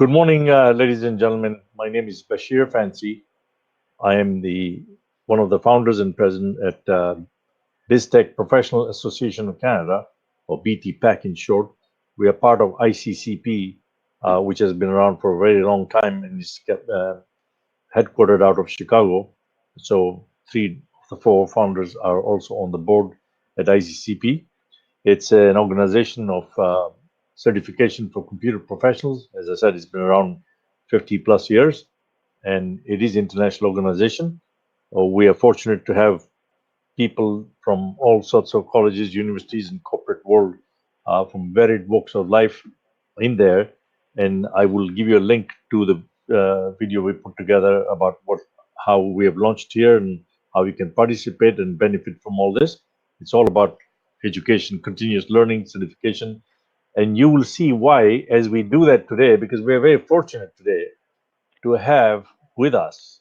Good morning, ladies and gentlemen. My name is Bashir Fancy. I am the one of the founders and president at BIZTEK Professional Association of Canada, or BTPAC in short. We are part of ICCP, which has been around for a very long time and is headquartered out of Chicago. So three of the four founders are also on the board at ICCP. It's an organization of certification for computer professionals. As I said, it's been around 50 plus years, and it is an international organization. We are fortunate to have people from all sorts of colleges, universities, and corporate world from varied walks of life in there. And I will give you a link to the video we put together about how we have launched here and how you can participate and benefit from all this. It's all about education, continuous learning, certification, and you will see why as we do that today, because we're very fortunate today to have with us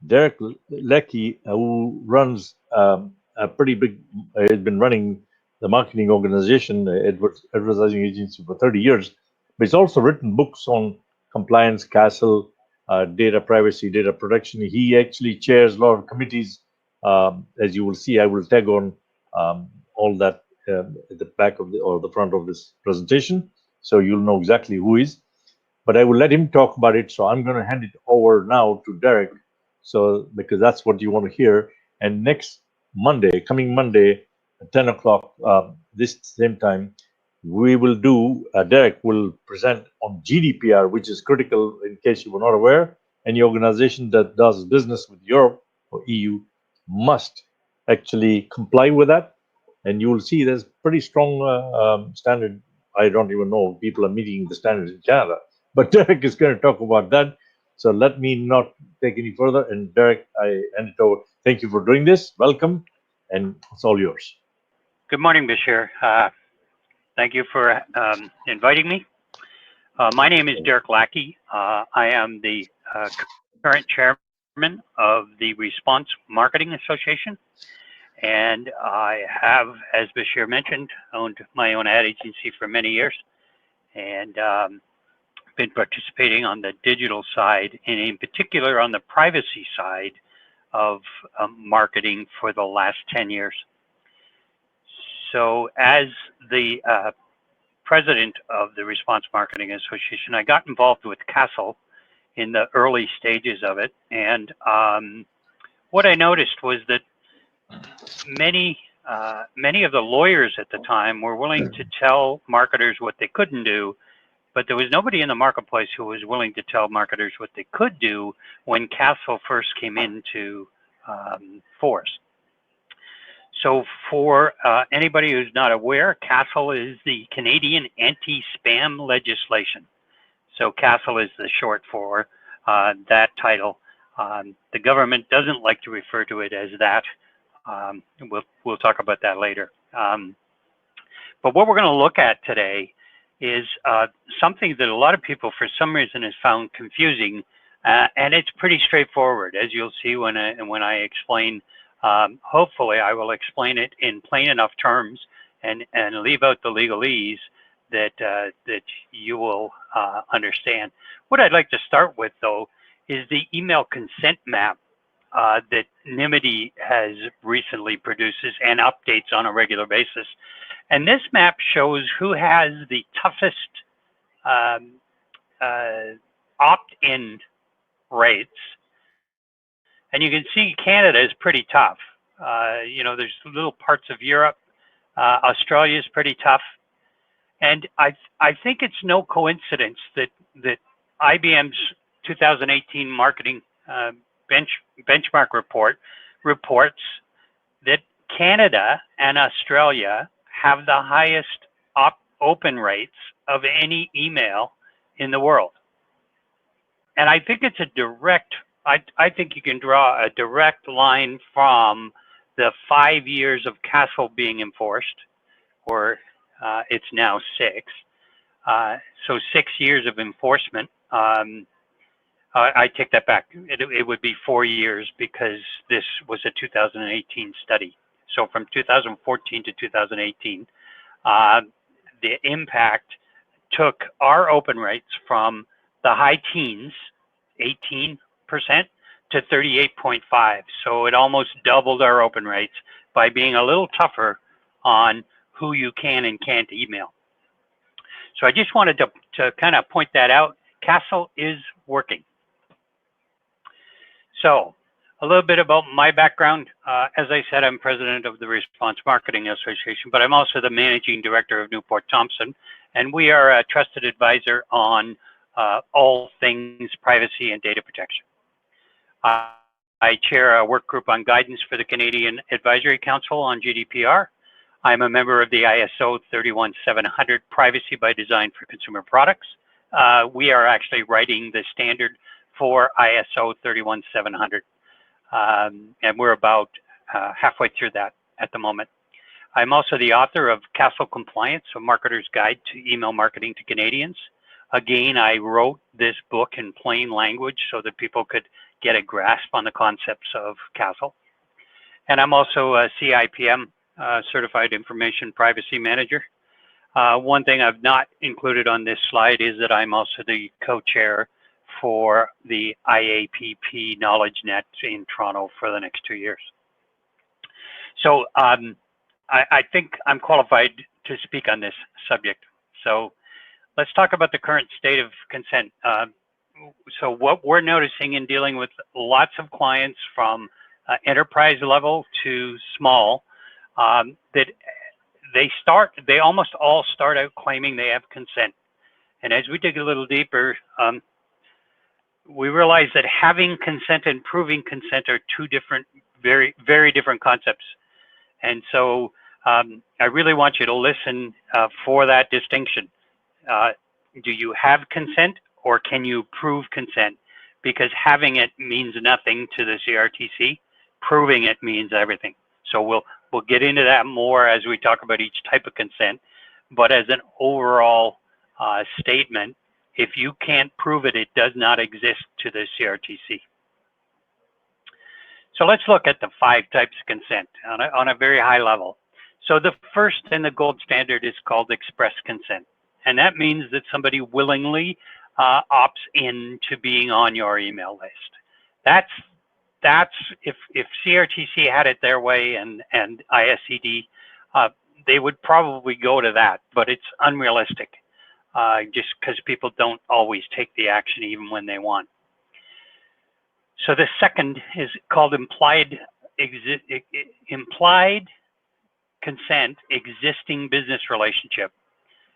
Derek Lackey, who runs a pretty big, has been running the marketing organization, advertising agency for 30 years, but he's also written books on compliance, CASL, data privacy, data protection. He actually chairs a lot of committees. As you will see, I will tag on all that at the back of or the front of this presentation, so you'll know exactly who he is. But I will let him talk about it. So I'm going to hand it over now to Derek. So because that's what you want to hear. And next Monday, coming Monday at 10 o'clock, this same time, we will do, Derek will present on GDPR, which is critical in case you were not aware. Any organization that does business with Europe or EU must actually comply with that. And you will see there's pretty strong standard. I don't even know people are meeting the standards in Canada. But Derek is going to talk about that. So let me not take any further. And Derek, I hand it over. Thank you for doing this. Welcome. And it's all yours. Good morning, Bashir. Thank you for inviting me. My name is Derek Lackey. I am the current chairman of the Response Marketing Association. And I have, as Bashir mentioned, owned my own ad agency for many years. And been participating on the digital side, and in particular on the privacy side of marketing for the last 10 years. So as the president of the Response Marketing Association, I got involved with CASL in the early stages of it. And what I noticed was that many of the lawyers at the time were willing to tell marketers what they couldn't do, but there was nobody in the marketplace who was willing to tell marketers what they could do when CASL first came into force. So for anybody who's not aware, CASL is the Canadian Anti-Spam Legislation. So CASL is the short for that title. The government doesn't like to refer to it as that. We'll talk about that later. But what we're going to look at today is something that a lot of people for some reason has found confusing, and it's pretty straightforward, as you'll see when I explain. Hopefully I will explain it in plain enough terms and leave out the legalese that you will understand. What I'd like to start with, though, is the email consent map that Nimity has recently produces and updates on a regular basis. And this map shows who has the toughest opt-in rates. And you can see Canada is pretty tough. There's little parts of Europe. Australia is pretty tough. And I think it's no coincidence that IBM's 2018 marketing benchmark report reports that Canada and Australia have the highest open rates of any email in the world. And I think it's a direct, I think you can draw a direct line from the 5 years of CASL being enforced, or it's now 6. So 6 years of enforcement. I take that back. It would be 4 years because this was a 2018 study. So from 2014 to 2018, the impact took our open rates from the high teens, 18%, to 38.5. So it almost doubled our open rates by being a little tougher on who you can and can't email. So I just wanted to kind of point that out. CASL is working. So a little bit about my background. As I said, I'm president of the Response Marketing Association, but I'm also the managing director of Newport Thompson, and we are a trusted advisor on all things privacy and data protection. I chair a work group on guidance for the Canadian Advisory Council on GDPR. I'm a member of the ISO 31700 Privacy by Design for Consumer Products. We are actually writing the standard for ISO 31700, and we're about halfway through that at the moment. I'm also the author of CASL Compliance, a marketer's guide to email marketing to Canadians. Again, I wrote this book in plain language so that people could get a grasp on the concepts of CASL. And I'm also a CIPM, Certified Information Privacy Manager. One thing I've not included on this slide is that I'm also the co-chair for the IAPP Knowledge Net in Toronto for the next 2 years. So I think I'm qualified to speak on this subject. So let's talk about the current state of consent. So what we're noticing in dealing with lots of clients from enterprise level to small, that they almost all start out claiming they have consent. And as we dig a little deeper, we realize that having consent and proving consent are two different, very, very different concepts. And so I really want you to listen for that distinction. Do you have consent or can you prove consent? Because having it means nothing to the CRTC, proving it means everything. So we'll get into that more as we talk about each type of consent. But as an overall statement, if you can't prove it, it does not exist to the CRTC. So let's look at the 5 types of consent on a very high level. So the first and the gold standard is called express consent. And that means that somebody willingly opts into being on your email list. That's if CRTC had it their way and ISCD, they would probably go to that, but it's unrealistic just because people don't always take the action even when they want. So the second is called implied consent existing business relationship.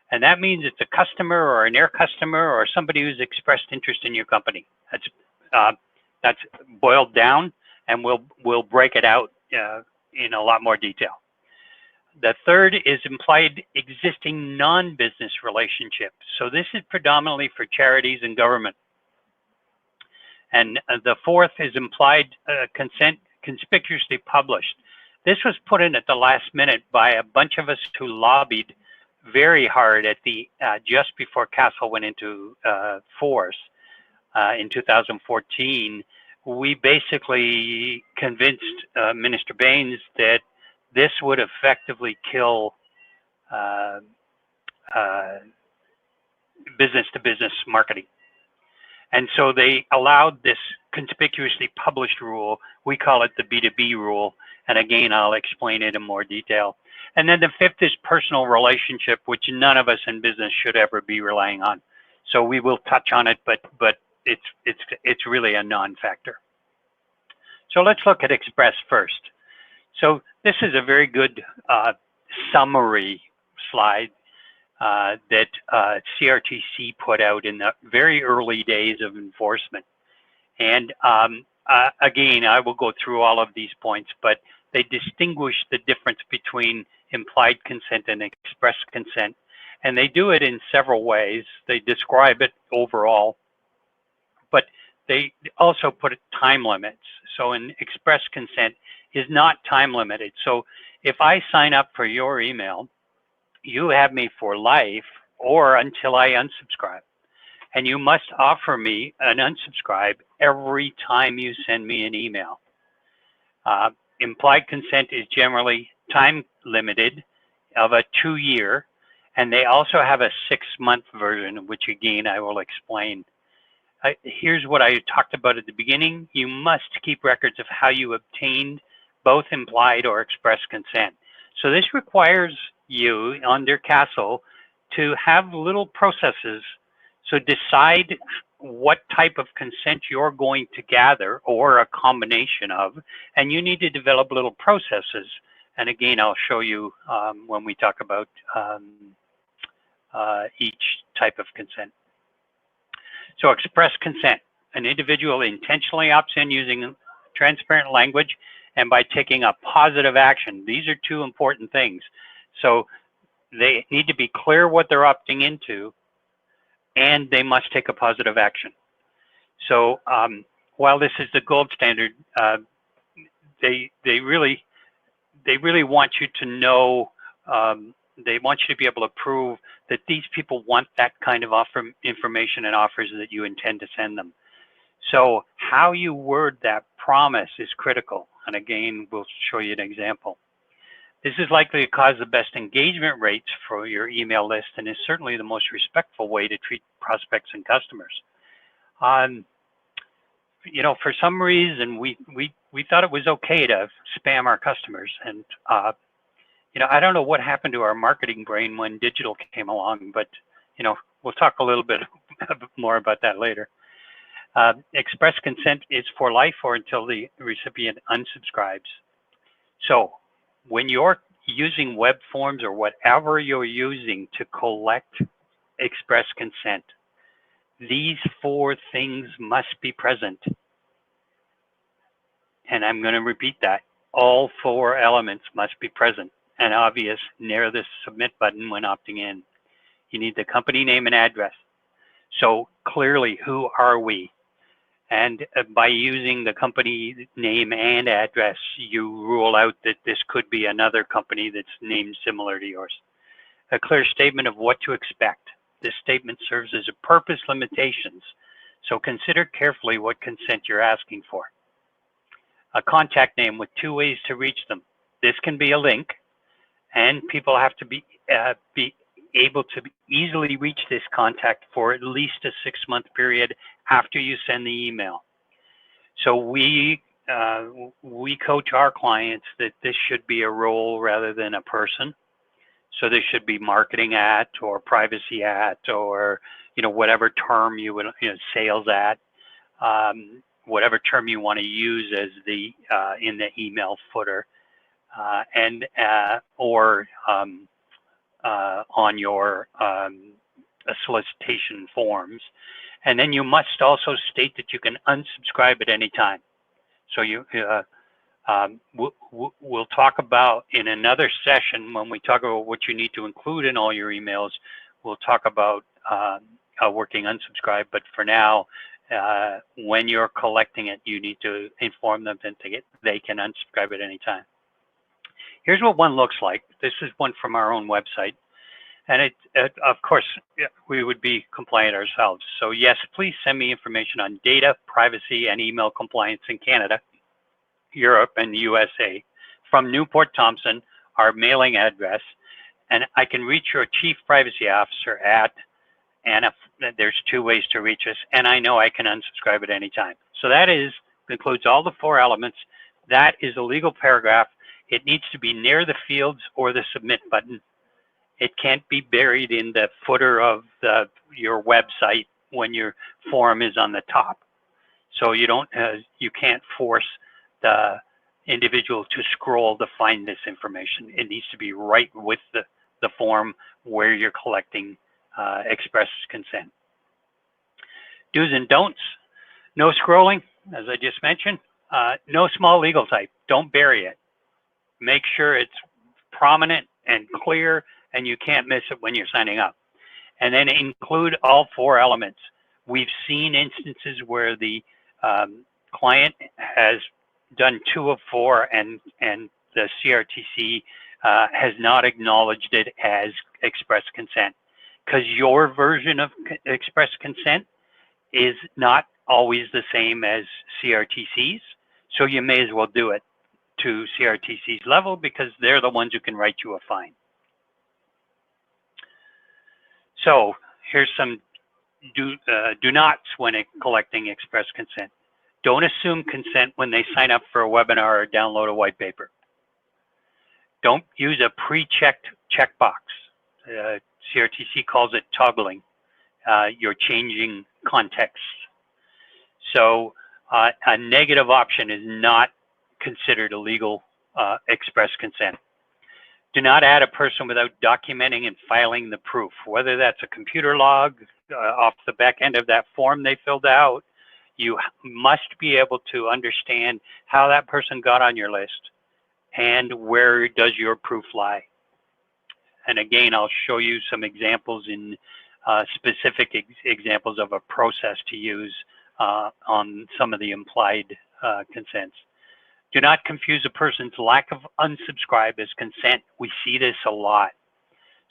And that means it's a customer or a near customer or somebody who's expressed interest in your company. That's boiled down, and we'll break it out in a lot more detail. The third is implied existing non-business relationship. So this is predominantly for charities and government. And the fourth is implied consent conspicuously published. This was put in at the last minute by a bunch of us who lobbied very hard at the just before CASL went into force in 2014. We basically convinced Minister Baines that this would effectively kill business-to-business marketing. And so they allowed this conspicuously published rule. We call it the B2B rule. And again, I'll explain it in more detail. And then the fifth is personal relationship, which none of us in business should ever be relying on. So we will touch on it, but it's really a non-factor. So let's look at Express first. So this is a very good summary slide that CRTC put out in the very early days of enforcement. And again, I will go through all of these points, but they distinguish the difference between implied consent and express consent. And they do it in several ways. They describe it overall, but they also put time limits. So an express consent is not time limited. So if I sign up for your email, you have me for life or until I unsubscribe. And you must offer me an unsubscribe every time you send me an email. Implied consent is generally time limited of a 2-year, And they also have a 6-month version, which again, I will explain. Here's what I talked about at the beginning. You must keep records of how you obtained both implied or express consent. So this requires you under CASL to have little processes. So decide what type of consent you're going to gather, or a combination of, and you need to develop little processes. And again, I'll show you when we talk about each type of consent. So express consent. An individual intentionally opts in using transparent language and by taking a positive action. These are two important things. So they need to be clear what they're opting into, and they must take a positive action. So while this is the gold standard, they really want you to know, they want you to be able to prove that these people want that kind of information and offers that you intend to send them. So how you word that promise is critical. And again, we'll show you an example. This is likely to cause the best engagement rates for your email list, and is certainly the most respectful way to treat prospects and customers. You know, for some reason, we thought it was okay to spam our customers. And, you know, I don't know what happened to our marketing brain when digital came along, but, you know, we'll talk a little bit more about that later. Express consent is for life or until the recipient unsubscribes. So when you're using web forms or whatever you're using to collect express consent, these 4 things must be present. And I'm going to repeat that. All 4 elements must be present and obvious near the submit button when opting in. You need the company name and address. So clearly, who are we? And by using the company name and address, you rule out that this could be another company that's named similar to yours. A clear statement of what to expect. This statement serves as a purpose limitations, so consider carefully what consent you're asking for. A contact name with 2 ways to reach them. This can be a link, and people have to be able to easily reach this contact for at least a 6-month period after you send the email. So we coach our clients that this should be a role rather than a person. So this should be marketing at, or privacy at, or, you know, whatever term you would, you know, sales at, whatever term you want to use as the in the email footer, or on your solicitation forms. And then you must also state that you can unsubscribe at any time. So you we'll talk about in another session, when we talk about what you need to include in all your emails, we'll talk about working unsubscribe. But for now, when you're collecting it, you need to inform them that they can unsubscribe at any time. Here's what one looks like. This is one from our own website. And of course, we would be compliant ourselves. So yes, please send me information on data, privacy, and email compliance in Canada, Europe, and USA from Newport Thompson, our mailing address. And I can reach your Chief Privacy Officer at, and there's 2 ways to reach us, and I know I can unsubscribe at any time. So that includes all the 4 elements. That is a legal paragraph. It needs to be near the fields or the submit button. It can't be buried in the footer of your website when your form is on the top. So you can't force the individual to scroll to find this information. It needs to be right with the form where you're collecting express consent. Do's and don'ts. No scrolling, as I just mentioned. No small legal type. Don't bury it. Make sure it's prominent and clear, and you can't miss it when you're signing up. And then include all 4 elements. We've seen instances where the client has done 2 of 4, and the CRTC has not acknowledged it as express consent, because your version of express consent is not always the same as CRTC's. So you may as well do it to CRTC's level, because they're the ones who can write you a fine. So here's some do nots when collecting express consent. Don't assume consent when they sign up for a webinar or download a white paper. Don't use a pre-checked checkbox. CRTC calls it toggling. You're changing context. So a negative option is not considered a legal express consent. Do not add a person without documenting and filing the proof, whether that's a computer log off the back end of that form they filled out. You must be able to understand how that person got on your list and where does your proof lie. And again, I'll show you some examples in specific examples of a process to use on some of the implied consents. Do not confuse a person's lack of unsubscribe as consent. We see this a lot.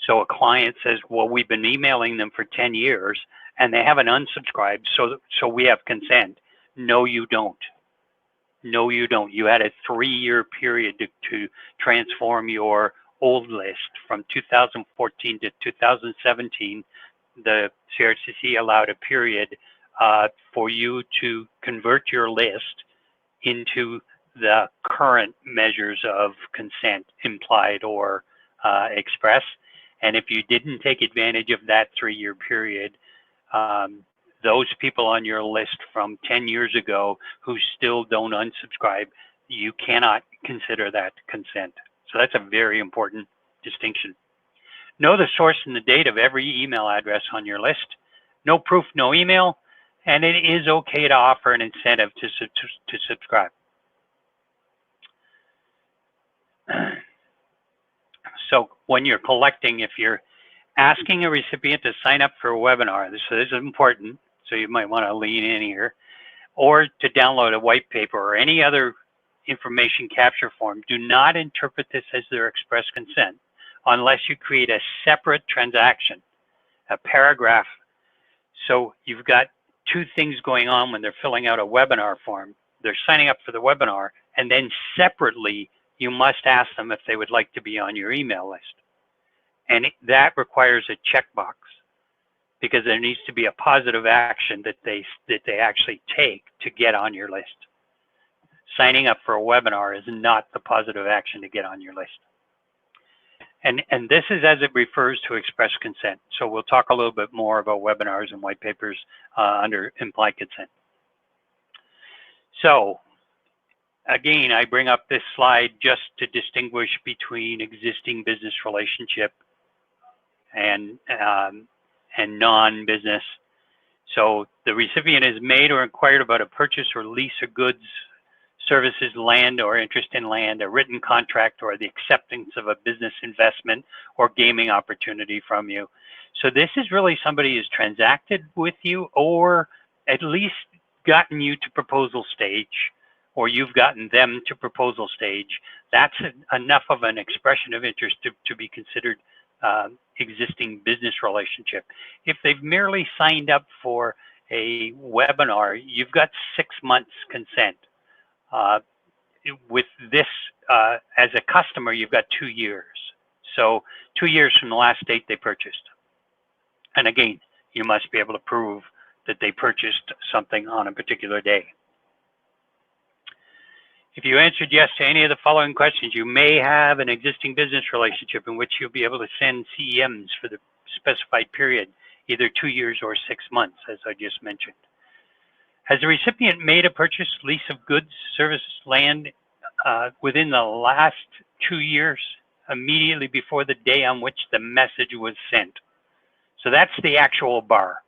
So a client says, well, we've been emailing them for 10 years and they haven't unsubscribed, so we have consent. No, you don't. No, you don't. You had a 3-year period to transform your old list from 2014 to 2017. The CRTC allowed a period for you to convert your list into the current measures of consent, implied or express. And if you didn't take advantage of that 3-year period, those people on your list from 10 years ago who still don't unsubscribe, you cannot consider that consent. So that's a very important distinction. Know the source and the date of every email address on your list. No proof, no email, and it is okay to offer an incentive to subscribe. So when you're collecting, if you're asking a recipient to sign up for a webinar, this is important, so you might want to lean in here, or to download a white paper or any other information capture form, do not interpret this as their express consent unless you create a separate transaction, a paragraph. So you've got two things going on when they're filling out a webinar form. They're signing up for the webinar, and then separately, you must ask them if they would like to be on your email list. And that requires a checkbox because there needs to be a positive action that they actually take to get on your list. Signing up for a webinar is not the positive action to get on your list. And this is as it refers to express consent. So we'll talk a little bit more about webinars and white papers under implied consent. So again, I bring up this slide just to distinguish between existing business relationship and non-business. So the recipient has made or inquired about a purchase or lease of goods, services, land or interest in land, a written contract, or the acceptance of a business investment or gaming opportunity from you. So this is really somebody who's transacted with you or at least gotten you to proposal stage, or you've gotten them to proposal stage. That's enough of an expression of interest to be considered existing business relationship. If they've merely signed up for a webinar, you've got 6 months consent. With this, as a customer, you've got 2 years. So 2 years from the last date they purchased. And again, you must be able to prove that they purchased something on a particular day. If you answered yes to any of the following questions, you may have an existing business relationship in which you'll be able to send CEMs for the specified period, either 2 years or 6 months, as I just mentioned. Has the recipient made a purchase, lease of goods, services, land within the last 2 years, immediately before the day on which the message was sent? So that's the actual bar.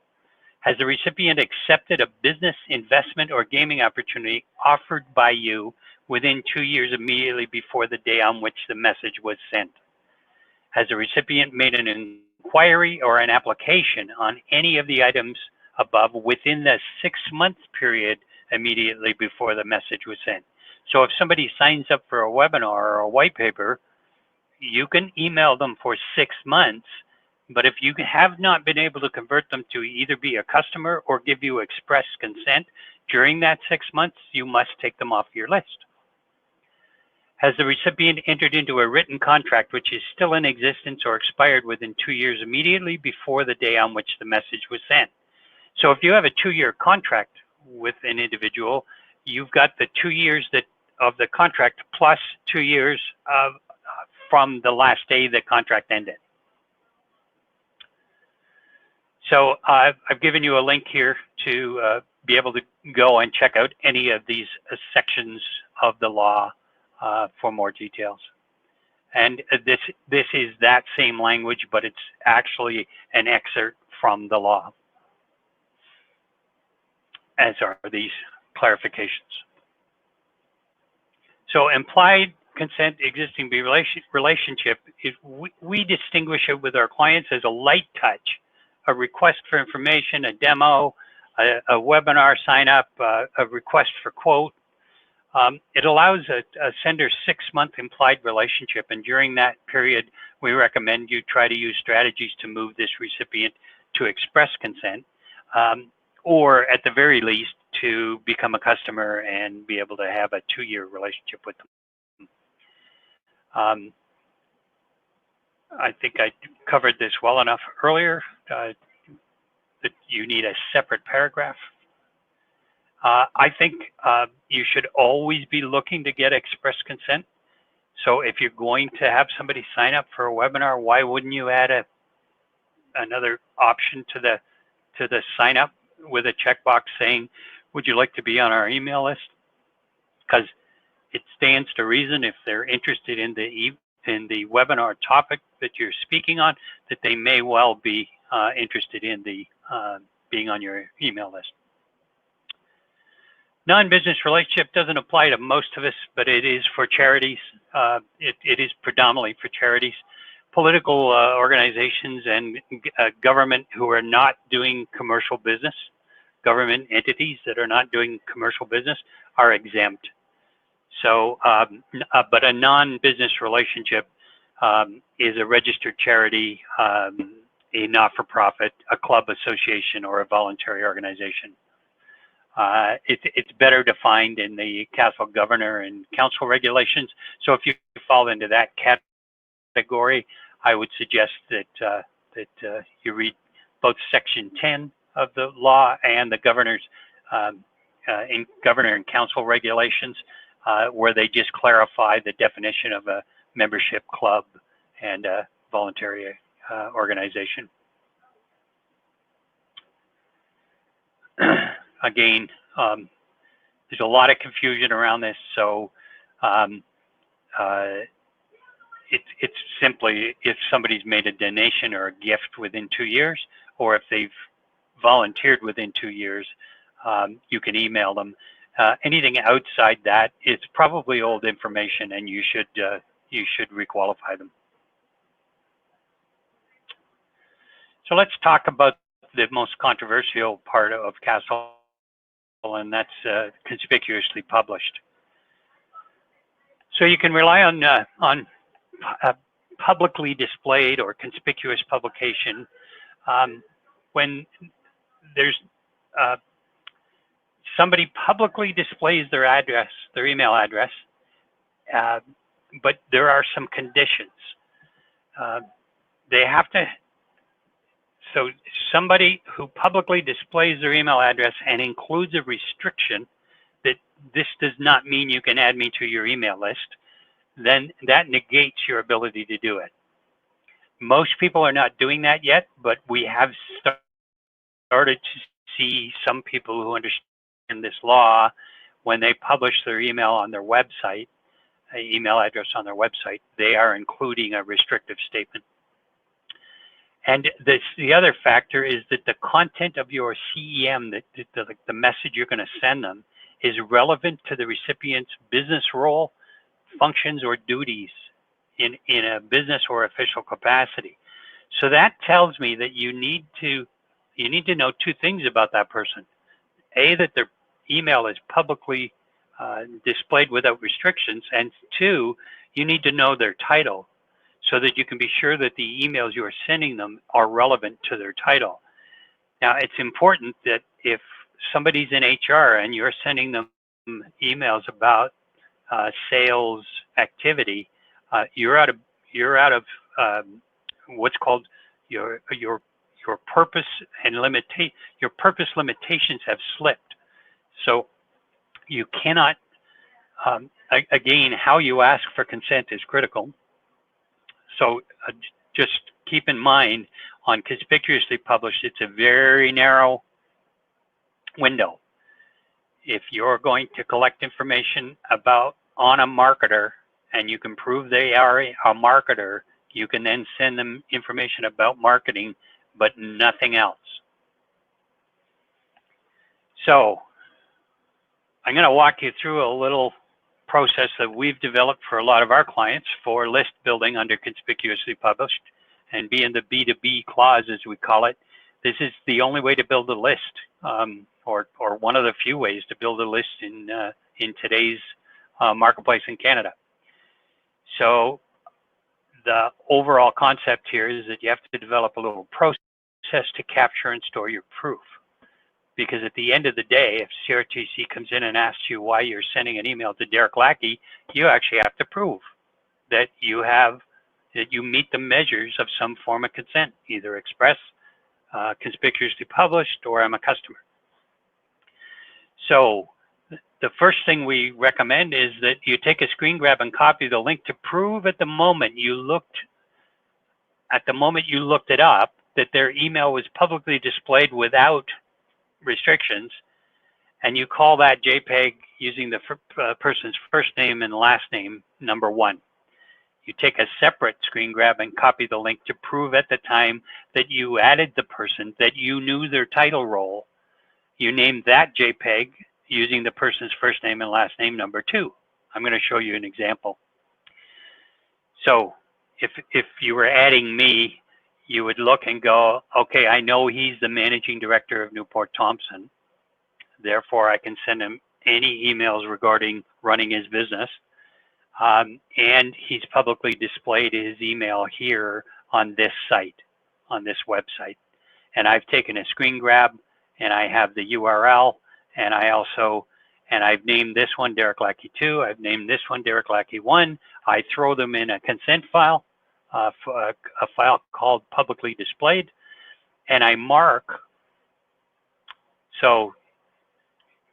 Has the recipient accepted a business, investment, or gaming opportunity offered by you within 2 years immediately before the day on which the message was sent? Has the recipient made an inquiry or an application on any of the items above within the 6-month period immediately before the message was sent? So if somebody signs up for a webinar or a white paper, you can email them for 6 months, but if you have not been able to convert them to either be a customer or give you express consent during that 6 months, you must take them off your list. Has the recipient entered into a written contract which is still in existence or expired within 2 years immediately before the day on which the message was sent? So if you have a 2-year contract with an individual, you've got the 2 years of the contract plus 2 years from the last day the contract ended. So I've given you a link here to be able to go and check out any of these sections of the law for more details. And this is that same language, but it's actually an excerpt from the law, as are these clarifications. So implied consent, existing relationship, we distinguish it with our clients as a light touch, a request for information, a demo, a webinar sign up, a request for quote. It allows a sender 6-month implied relationship, and during that period, we recommend you try to use strategies to move this recipient to express consent, or at the very least, to become a customer and be able to have a 2-year relationship with them. I think I covered this well enough earlier that you need a separate paragraph. I think you should always be looking to get express consent. So if you're going to have somebody sign up for a webinar, why wouldn't you add another option to the sign up with a checkbox saying, would you like to be on our email list? Because it stands to reason if they're interested in the webinar topic that you're speaking on, that they may well be interested in the being on your email list. Non-business relationship doesn't apply to most of us, but it is for charities. It is predominantly for charities. Political organizations and government who are not doing commercial business, government entities that are not doing commercial business are exempt. So, but a non-business relationship is a registered charity, a not-for-profit, a club, association, or a voluntary organization. It's better defined in the CASL governor and council regulations. So if you fall into that category, I would suggest that you read both Section 10 of the law and the governor's governor and council regulations, where they just clarify the definition of a membership club and a voluntary organization. Again, there's a lot of confusion around this, so it's simply if somebody's made a donation or a gift within 2 years, or if they've volunteered within 2 years, you can email them. Anything outside that is probably old information, and you should requalify them. So let's talk about the most controversial part of CASL, and that's conspicuously published. So you can rely on publicly displayed or conspicuous publication when there's somebody publicly displays their address, their email address, but there are some conditions. They have to. So somebody who publicly displays their email address and includes a restriction that this does not mean you can add me to your email list, then that negates your ability to do it. Most people are not doing that yet, but we have started to see some people who understand this law when they publish their email on their website, an email address on their website, they are including a restrictive statement. And the other factor is that the content of your CEM, the message you're going to send them, is relevant to the recipient's business role, functions, or duties in a business or official capacity. So that tells me that you need to know two things about that person. A, that their email is publicly displayed without restrictions, and two, you need to know their title, so that you can be sure that the emails you are sending them are relevant to their title. Now, it's important that if somebody's in HR and you're sending them emails about sales activity, you're out of what's called your purpose and your purpose limitations have slipped. So you cannot, again, how you ask for consent is critical. So just keep in mind, on conspicuously published, it's a very narrow window. If you're going to collect information on a marketer, and you can prove they are a marketer, you can then send them information about marketing, but nothing else. So I'm going to walk you through a little process that we've developed for a lot of our clients for list building under conspicuously published, and being the B2B clause, as we call it. This is the only way to build a list, or one of the few ways to build a list in today's marketplace in Canada. So the overall concept here is that you have to develop a little process to capture and store your proof. Because at the end of the day, if CRTC comes in and asks you why you're sending an email to Derek Lackey, you actually have to prove that you meet the measures of some form of consent, either express, conspicuously published, or I'm a customer. So the first thing we recommend is that you take a screen grab and copy the link to prove at the moment you looked it up that their email was publicly displayed without restrictions, and you call that JPEG using the person's first name and last name, number 1. You take a separate screen grab and copy the link to prove at the time that you added the person, that you knew their title role. You named that JPEG using the person's first name and last name, number 2. I'm going to show you an example. So if you were adding me, you would look and go, okay, I know he's the managing director of Newport Thompson. Therefore, I can send him any emails regarding running his business. And he's publicly displayed his email here on this site, on this website. And I've taken a screen grab, and I have the URL, and I've named this one Derek Lackey 2. I've named this one Derek Lackey 1. I throw them in a consent file, a file called publicly displayed, and I mark. So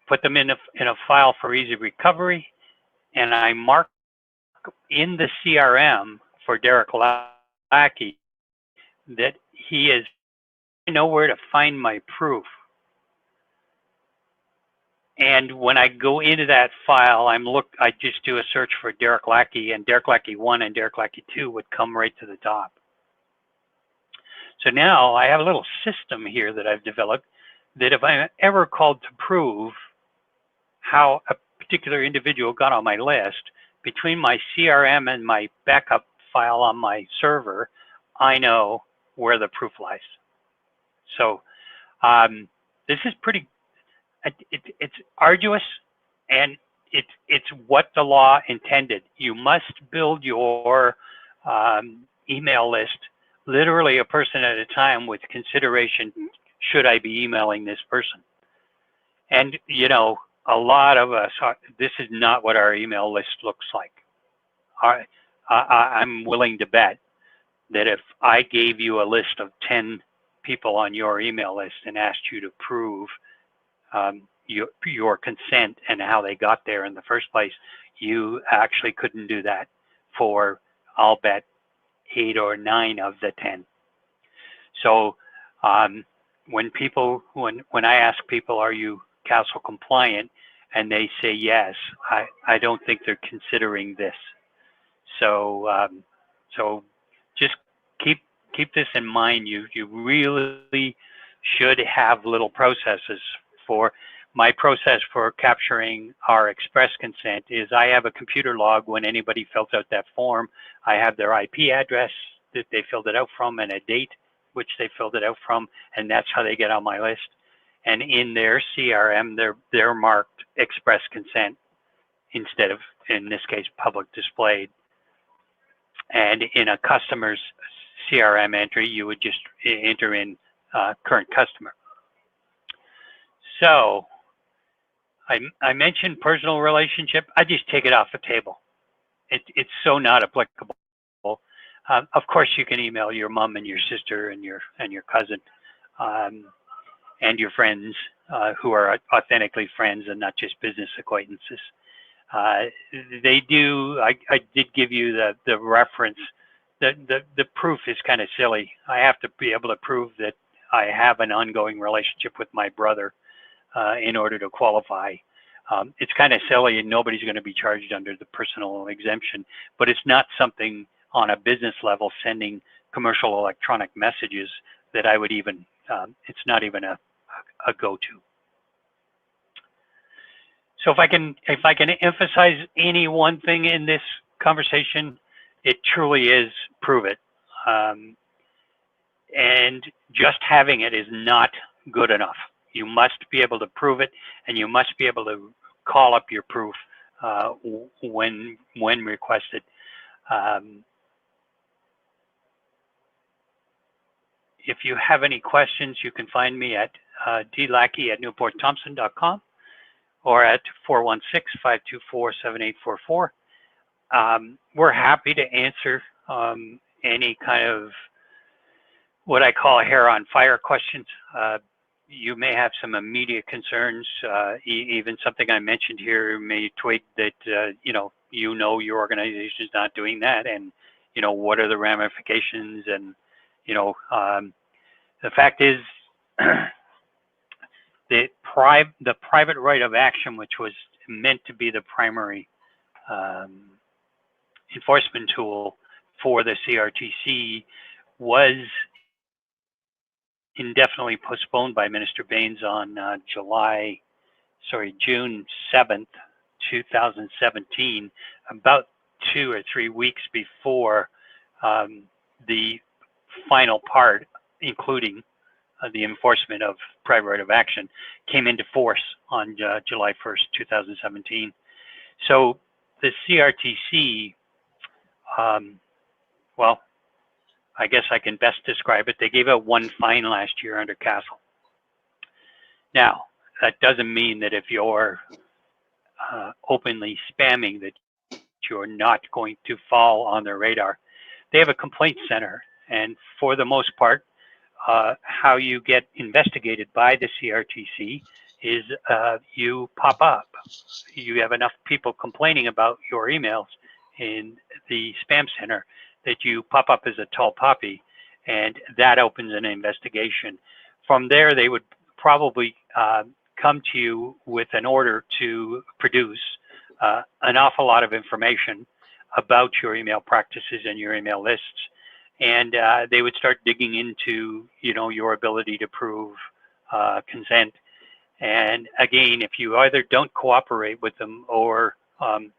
put them in a file for easy recovery, and I mark in the CRM for Derek Lackey that I know where to find my proof. And when I go into that file, I just do a search for Derek Lackey, and Derek Lackey 1 and Derek Lackey 2 would come right to the top. So now I have a little system here that I've developed that if I'm ever called to prove how a particular individual got on my list, between my CRM and my backup file on my server, I know where the proof lies. So this is pretty, it's arduous, and it's what the law intended. You must build your email list literally a person at a time with consideration, should I be emailing this person? And, you know, a lot of us, this is not what our email list looks like. I'm willing to bet that if I gave you a list of 10 people on your email list and asked you to prove your consent and how they got there in the first place, you actually couldn't do that for, I'll bet, 8 or 9 of the 10. So when I ask people, are you CASL compliant, and they say yes, I don't think they're considering this. So so just keep this in mind. You really should have little processes. For my process for capturing our express consent is I have a computer log when anybody fills out that form. I have their IP address that they filled it out from and a date which they filled it out from, and that's how they get on my list. And in their CRM, they're marked express consent instead of, in this case, public displayed. And in a customer's CRM entry, you would just enter in current customer. So I mentioned personal relationship. I just take it off the table. It's so not applicable. Of course, you can email your mom and your sister and your cousin, um, and your friends who are authentically friends and not just business acquaintances. Uh, they do. I did give you the reference. The proof is kind of silly. I have to be able to prove that I have an ongoing relationship with my brother in order to qualify. It's kind of silly, and nobody's going to be charged under the personal exemption. But it's not something on a business level sending commercial electronic messages that I would even. It's not even a go-to. So if I can emphasize any one thing in this conversation, it truly is prove it. Um, and just having it is not good enough. You must be able to prove it, and you must be able to call up your proof when requested. Um, if you have any questions, you can find me at dlackey@newportthompson.com or at 416-524-7844. We're happy to answer any kind of what I call hair on fire questions. You may have some immediate concerns, even something I mentioned here may twig that, your organization is not doing that, and, what are the ramifications, and, the fact is the private right of action, which was meant to be the primary enforcement tool for the CRTC, was indefinitely postponed by Minister Baines on June 7th, 2017, about 2 or 3 weeks before the final part, including the enforcement of private right of action, came into force on July 1st, 2017. So the CRTC, well, I guess I can best describe it. They gave out one fine last year under CASL. Now, that doesn't mean that if you're openly spamming that you're not going to fall on their radar. They have a complaint center, and for the most part, how you get investigated by the CRTC is you pop up. You have enough people complaining about your emails in the spam center that you pop up as a tall poppy, and that opens an investigation. From there, they would probably come to you with an order to produce an awful lot of information about your email practices and your email lists. And they would start digging into, your ability to prove consent. And again, if you either don't cooperate with them or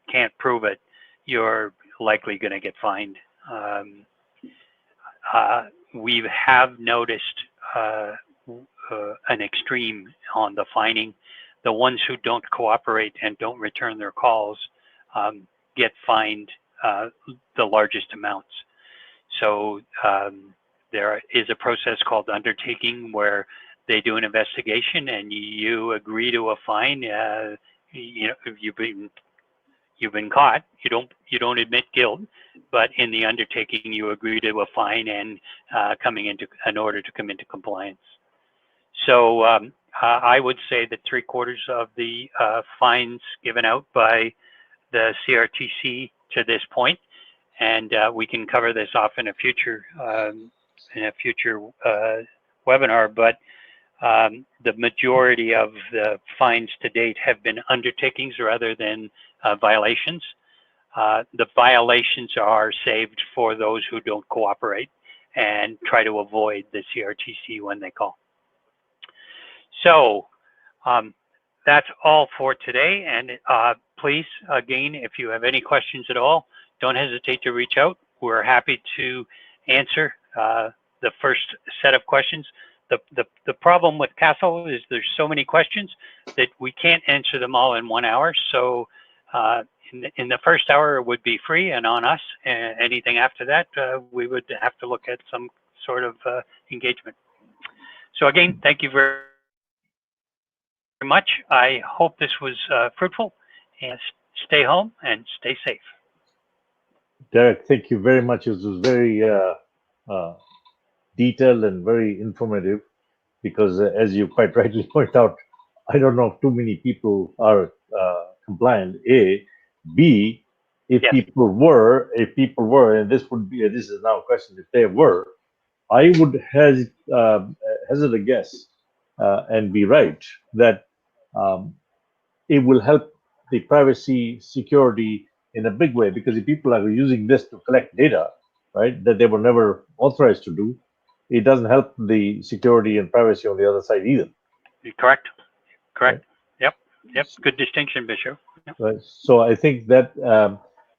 can't prove it, you're likely going to get fined. We have noticed an extreme on the fining. The ones who don't cooperate and don't return their calls get fined the largest amounts. So there is a process called undertaking where they do an investigation and you agree to a fine. If you've been caught, you don't admit guilt, but in the undertaking you agree to a fine and in order to come into compliance. So I would say that 3/4 of the fines given out by the CRTC to this point, and we can cover this off in a future webinar, but the majority of the fines to date have been undertakings rather than violations. The violations are saved for those who don't cooperate and try to avoid the CRTC when they call. So that's all for today. And please, again, if you have any questions at all, don't hesitate to reach out. We're happy to answer the first set of questions. The problem with CASL is there's so many questions that we can't answer them all in 1 hour. So in the first hour it would be free and on us. And anything after that, we would have to look at some sort of engagement. So again, thank you very much. I hope this was fruitful, and stay home and stay safe. Derek, thank you very much. It was very uh, detailed and very informative because, as you quite rightly point out, I don't know if too many people are compliant. A, B, Yes, if people were, and this is now a question, if they were, I would hazard a guess and be right that um, it will help the privacy security in a big way because if people are using this to collect data, right, that they were never authorized to do, it doesn't help the security and privacy on the other side either. correct. Right? Correct. Yep. Yep. Good distinction, Bishop. Yep. Right. So I think that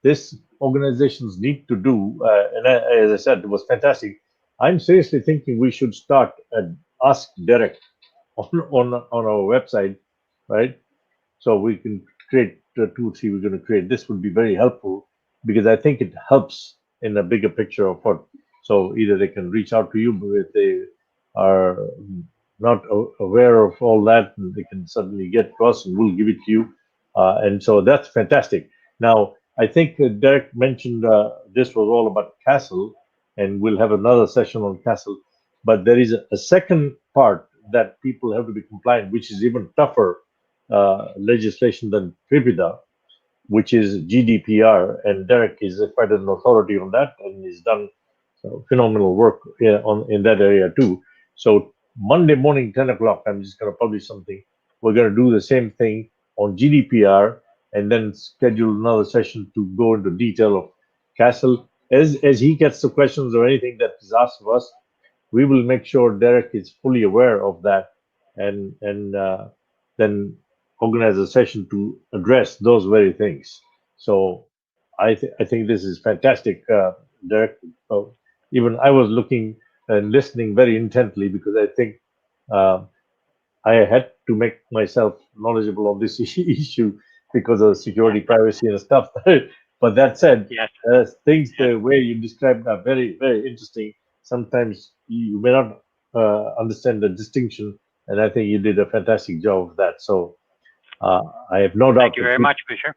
this organizations need to do, and as I said, it was fantastic. I'm seriously thinking we should start and ask Derek on our website, right? So we can create the 2 3 we're going to create. This would be very helpful because I think it helps in a bigger picture of what. So either they can reach out to you, but if they are not aware of all that, they can suddenly get to us and we'll give it to you. And so that's fantastic. Now, I think Derek mentioned this was all about CASL, and we'll have another session on CASL. But there is a second part that people have to be compliant, which is even tougher legislation than TRIPIDA, which is GDPR, and Derek is quite an authority on that, and he's done phenomenal work in that area too. So Monday morning, 10 o'clock, I'm just going to publish something. We're going to do the same thing on GDPR, and then schedule another session to go into detail of CASL. As he gets the questions or anything that is asked of us, we will make sure Derek is fully aware of that, and then organize a session to address those very things. So I think this is fantastic, Derek. Even I was looking and listening very intently because I think uh, I had to make myself knowledgeable on this issue because of security, privacy, and stuff. But that said, Yes. things Yes. the way you described are very, very interesting. Sometimes you may not understand the distinction, and I think you did a fantastic job of that. So I have no Thank doubt you that very people. much, Bishop.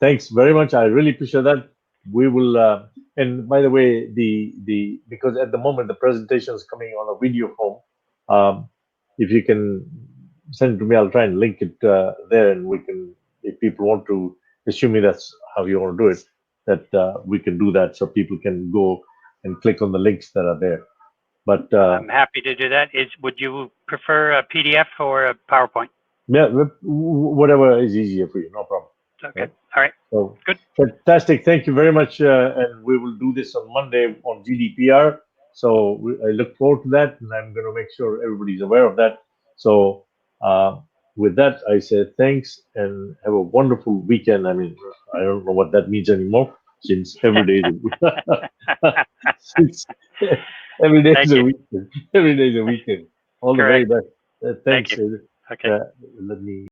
Thanks very much. I really appreciate that. We will, and by the way, the because at the moment the presentation is coming on a video form. If you can send it to me, I'll try and link it there, and we can, if people want to, assuming that's how you want to do it, that we can do that so people can go and click on the links that are there. But I'm happy to do that. Would you prefer a PDF or a PowerPoint? yeah, whatever is easier for you, no problem. Okay. Right? All right. So Good. fantastic. Thank you very much. And we will do this on Monday on GDPR. So I look forward to that, and I'm going to make sure everybody's aware of that. So with that, I say thanks and have a wonderful weekend. I mean, I don't know what that means anymore since every day is a, since every day Thank is a you. weekend. Every day is a weekend. All the very Correct. best. Thank Thanks. you. Okay. Let me